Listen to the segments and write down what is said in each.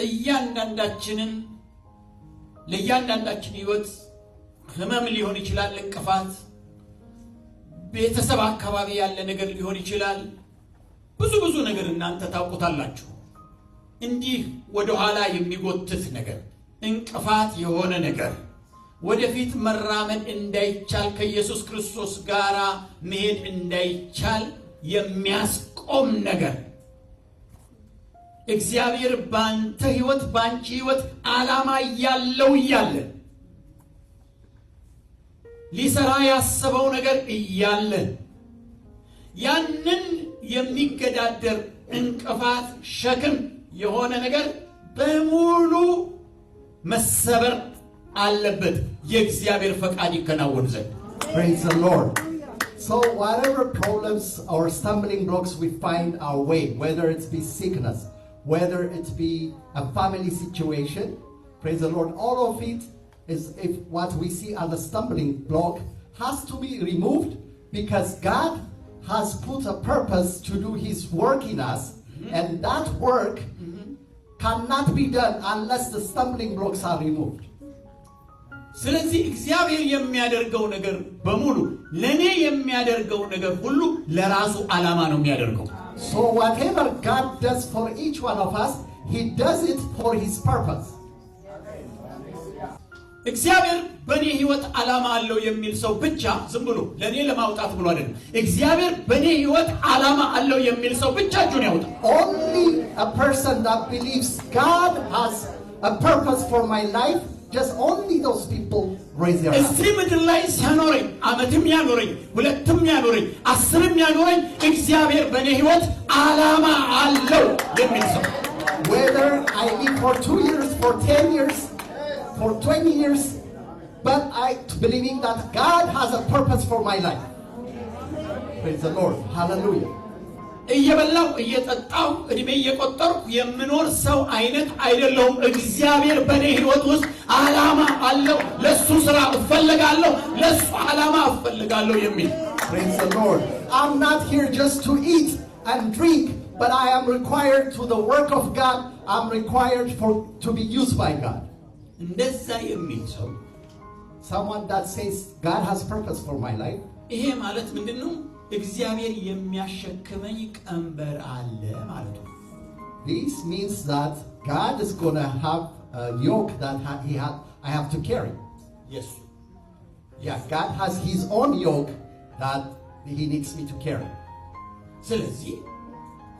እያንዳንዳችንን ለእያንዳንዳችን ህይወት ህመም ሊሆን ይችላል እንቅፋት ቤተሰብ አካባቢ ያለ ነገር ሊሆን ይችላል ብዙ ነገር እናንተ ታውቁታላችሁ እንዲህ ወደ ኋላ የሚጎትት ነገር እንቅፋት የሆነ ነገር ወደፊት መራመድ እንዳይቻል ከኢየሱስ ክርስቶስ ጋራ መሄድ እንዳይቻል የሚያስቆም ነገር እግዚአብሔር ባንተ ህይወት ባንቺ ህይወት ዓላማ ያለው ይያለ ሊሰራ ያሰበው ነገር ይያለ ያንን የሚገዳደር እንቅፋት ሸክም የሆነ ነገር በሙሉ መሰበር አለበት የእግዚአብሔር ፈቃድ ይከናወን ዘንድ Praise the Lord. So whatever problems or stumbling blocks we find our way, whether it be sickness, whether it be a family situation, praise the Lord, all of it is if what we see as a stumbling block has to be removed because God has put a purpose to do his work in us and that work cannot be done unless the stumbling blocks are removed. ስለዚህ እግዚአብሔር የሚያደርገው ነገር በሙሉ ለኔ የሚያደርገው ነገር ሁሉ ለራሱ ዓላማ ነው የሚያደርገው So whatever God does for each one of us, he does it for his purpose. እግዚአብሔር በኔ ህይወት ዓላማ አለው የሚል ሰው ብቻ ዝም ብሎ ለኔ ለማውጣት ብሎ አይደለም እግዚአብሔር በኔ ህይወት ዓላማ አለው የሚል ሰው ብቻ እጁን ያውጣ Only a person that believes God has a purpose for my life, just only those people raise their hands. እዚህ ምድር ላይ ሲያኖረኝ ዓመትም ያኖረኝ ሁለትም ያኖረኝ አስርም ያኖረኝ እግዚአብሔር በኔ ህይወት ዓላማ አለው የሚል ሰው Whether I live for 2 years, for 10 years, for 20 years, but I believing that God has a purpose for my life. Praise the Lord. Hallelujah. እየበላው እየጠጣው እድሜ እየቆጠርኩ የምኖር ሰው አይነት አይደለሁም እግዚአብሔር በኔ ህይወት ውስጥ ዓላማ አለው ለሱ ስራ እፈልጋለሁ ለሱ ዓላማ እፈልጋለሁ የሚል Praise the Lord. I'm not here just to eat and drink, but I am required to the work of God. I'm required to be used by God. እንደዛ የሚል ሰው Someone that says God has purpose for my life. ይሄ ማለት ምንድነው እግዚአብሔር የሚያሸክመኝ ቀንበር አለ ማለት ነው This means that God is going to have a yoke that I have to carry. Yes. Yeah, God has his own yoke that he needs me to carry. ስለዚህ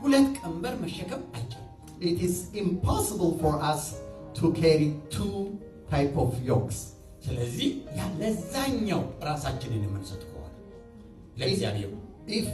ሁለት ቀንበር መሸከም አይቻልም It is impossible for us to carry two type of yokes. ስለዚህ ያለዛኛው ራሳችንን የምንሰጥ ከሆነ ለእግዚአብሔር If